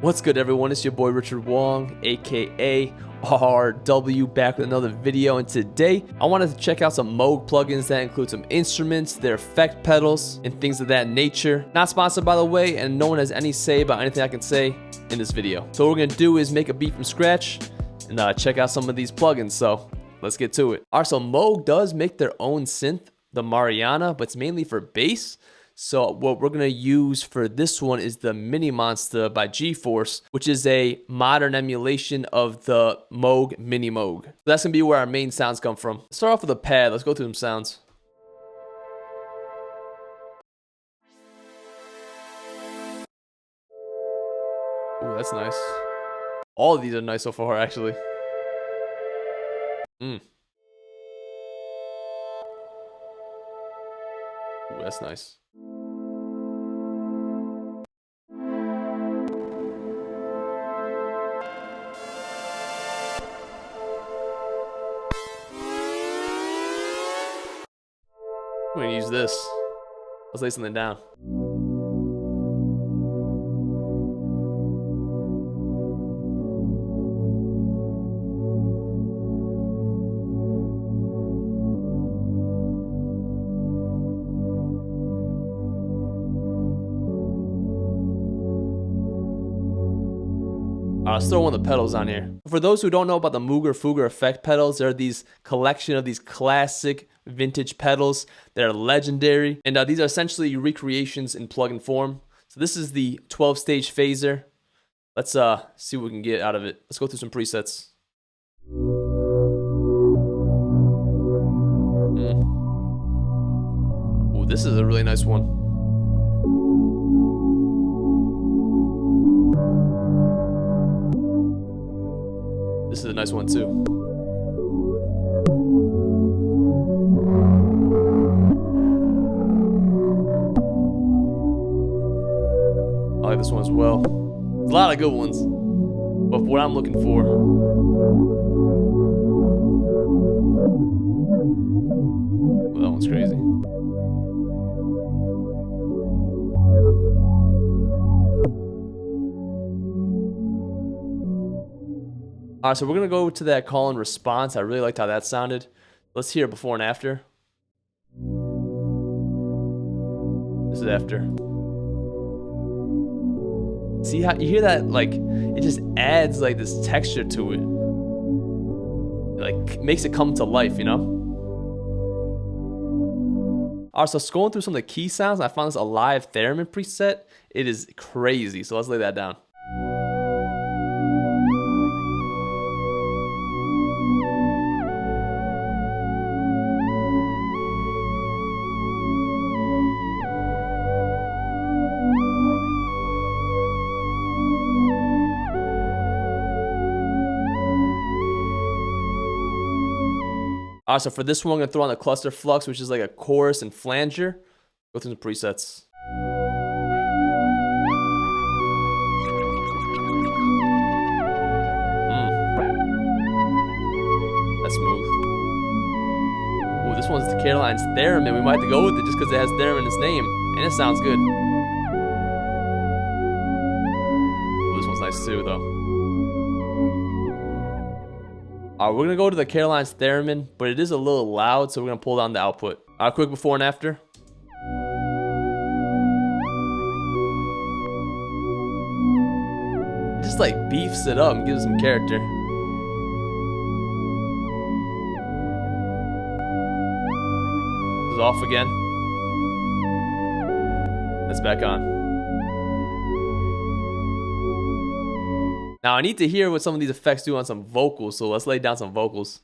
What's good, everyone? It's your boy Richard Wong, aka RW, back with another video. And today I wanted to check out some Moog plugins that include some instruments, their effect pedals, and things of that nature. Not sponsored, by the way, and no one has any say about anything I can say in this video. So what we're gonna do is make a beat from scratch and check out some of these plugins. So let's get to it. Alright, so Moog does make their own synth, the Mariana, but it's mainly for bass. So what we're going to use for this one is the Minimonsta by G-Force, which is a modern emulation of the Moog Mini Moog. So that's going to be where our main sounds come from. Let's start off with a pad. Let's go through some sounds. Ooh, that's nice. All of these are nice so far, actually. Ooh, that's nice. I'm gonna use this. Let's lay something down. Let's throw one of the pedals on here. For those who don't know about the Moog or Fugger effect pedals, there are these collection of these classic vintage pedals that are legendary, and these are essentially recreations in plugin form. So this is the 12-stage phaser. Let's see what we can get out of it. Let's go through some presets. Ooh, this is a really nice one. This is a nice one too. I like this one as well. There's a lot of good ones, but for what I'm looking for, well, that one's crazy. Alright, so we're going to go to that call and response. I really liked how that sounded. Let's hear before and after. This is after. See how you hear that? Like, it just adds like this texture to it. It like makes it come to life, you know? Alright, so scrolling through some of the key sounds, I found this Alive Theremin preset. It is crazy, so let's lay that down. Alright, so for this one, I'm going to throw on the cluster flux, which is like a chorus and flanger. Go through the presets. That's smooth. Ooh, this one's the Caroline's Theremin. We might have to go with it just because it has Theremin in its name. And it sounds good. Ooh, this one's nice too, though. Alright, we're going to go to the Caroline's Theremin, but it is a little loud, so we're going to pull down the output. Alright, quick before and after. It just like beefs it up and gives some character. This is off again. That's back on. Now I need to hear what some of these effects do on some vocals, so let's lay down some vocals.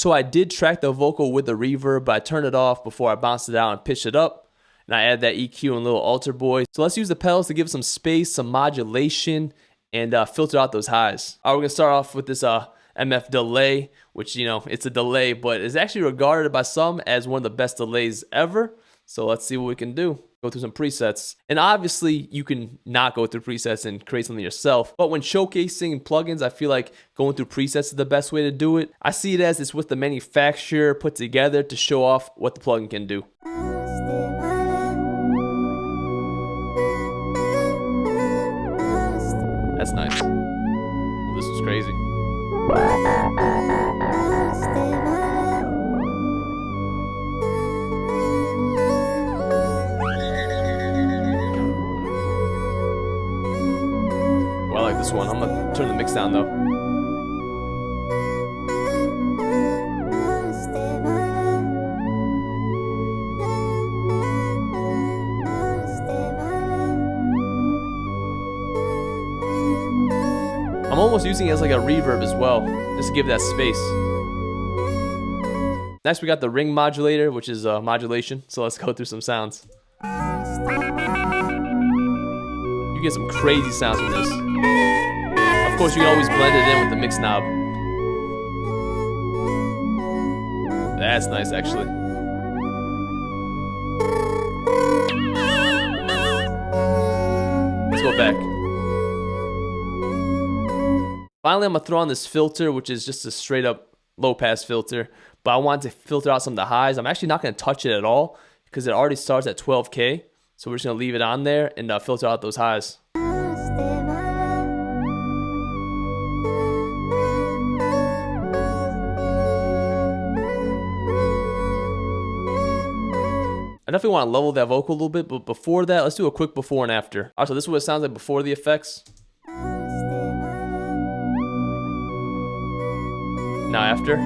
So I did track the vocal with the reverb, but I turned it off before I bounced it out and pitched it up. And I add that EQ and little alter boy. So let's use the pedals to give some space, some modulation, and filter out those highs. All right, we're gonna start off with this MF delay, which, you know, it's a delay, but is actually regarded by some as one of the best delays ever. So let's see what we can do. Go through some presets. And obviously you can not go through presets and create something yourself. But when showcasing plugins, I feel like going through presets is the best way to do it. I see it as it's with the manufacturer put together to show off what the plugin can do. That's nice. Well, this is crazy. Well, I like this one. I'm gonna turn the mix down though. I'm almost using it as like a reverb as well, just to give that space. Next, we got the ring modulator, which is modulation. So let's go through some sounds. You get some crazy sounds from this. Of course, you can always blend it in with the mix knob. That's nice, actually. Let's go back. Finally, I'm gonna throw on this filter, which is just a straight up low pass filter, but I want to filter out some of the highs. I'm actually not gonna touch it at all because it already starts at 12K. So we're just gonna leave it on there and filter out those highs. I definitely want to level that vocal a little bit, but before that, let's do a quick before and after. All right, so this is what it sounds like before the effects. Now after.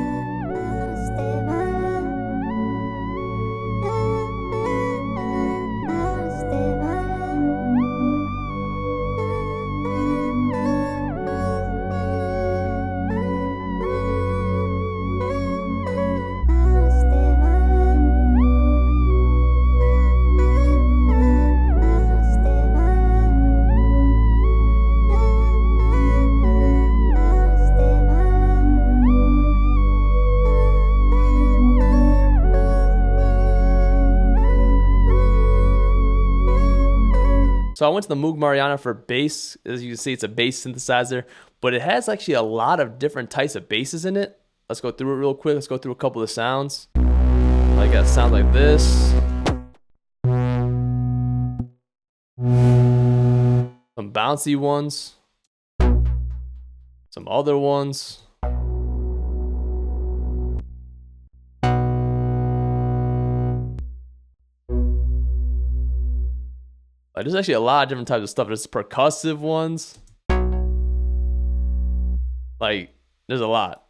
So I went to the Moog Mariana for bass. As you can see, it's a bass synthesizer, but it has actually a lot of different types of basses in it. Let's go through it real quick. Let's go through a couple of sounds. Like that sound like this. Some bouncy ones. Some other ones. Like, there's actually a lot of different types of stuff. There's percussive ones. Like, there's a lot.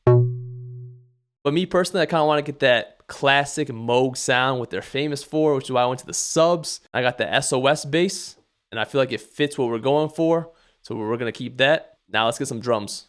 But me personally, I kind of want to get that classic Moog sound, what they're famous for, which is why I went to the subs. I got the SOS bass, and I feel like it fits what we're going for. So we're going to keep that. Now let's get some drums.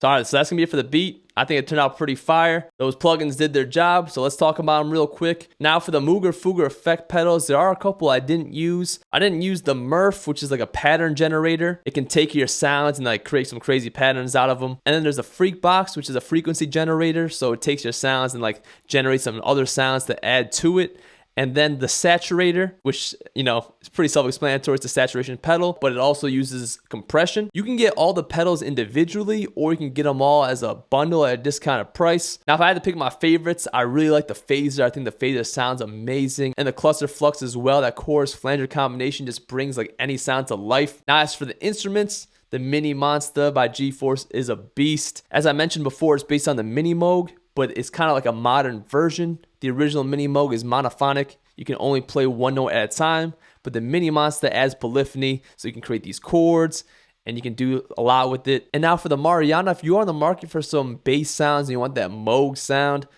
Alright, so that's going to be it for the beat. I think it turned out pretty fire. Those plugins did their job, so let's talk about them real quick. Now for the Mooger Fooger effect pedals, there are a couple I didn't use. I didn't use the Murph, which is like a pattern generator. It can take your sounds and like create some crazy patterns out of them. And then there's a Freak Box, which is a frequency generator, so it takes your sounds and like generates some other sounds to add to it. And then the saturator, which, you know, is pretty self-explanatory. It's a saturation pedal, but it also uses compression. You can get all the pedals individually, or you can get them all as a bundle at a discounted price. Now, if I had to pick my favorites, I really like the phaser. I think the phaser sounds amazing. And the cluster flux as well. That chorus flanger combination just brings like any sound to life. Now, as for the instruments, the Minimonsta by G-Force is a beast. As I mentioned before, it's based on the Mini Moog, but it's kind of like a modern version. The original Mini Moog is monophonic. You can only play one note at a time, but the Minimonsta adds polyphony, so you can create these chords, and you can do a lot with it. And now for the Mariana, if you are on the market for some bass sounds and you want that Moog sound,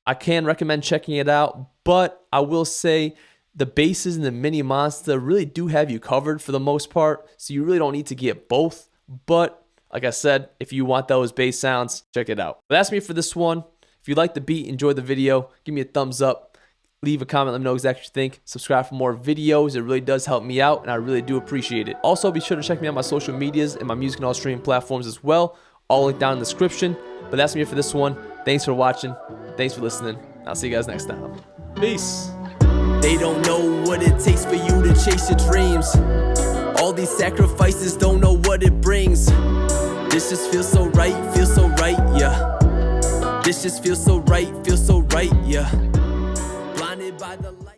I can recommend checking it out, but I will say the basses in the Minimonsta really do have you covered for the most part, so you really don't need to get both. But like I said, if you want those bass sounds, check it out. But that's me for this one. If you like the beat, enjoy the video, give me a thumbs up, leave a comment, let me know exactly what you think. Subscribe for more videos. It really does help me out, and I really do appreciate it. Also, be sure to check me out on my social medias and my music and all streaming platforms as well. All linked down in the description. But that's me for this one. Thanks for watching. Thanks for listening. I'll see you guys next time. Peace. They don't know what it takes for you to chase your dreams. All these sacrifices, don't know what it brings. This just feels so right, yeah. This just feels so right, yeah. Blinded by the light.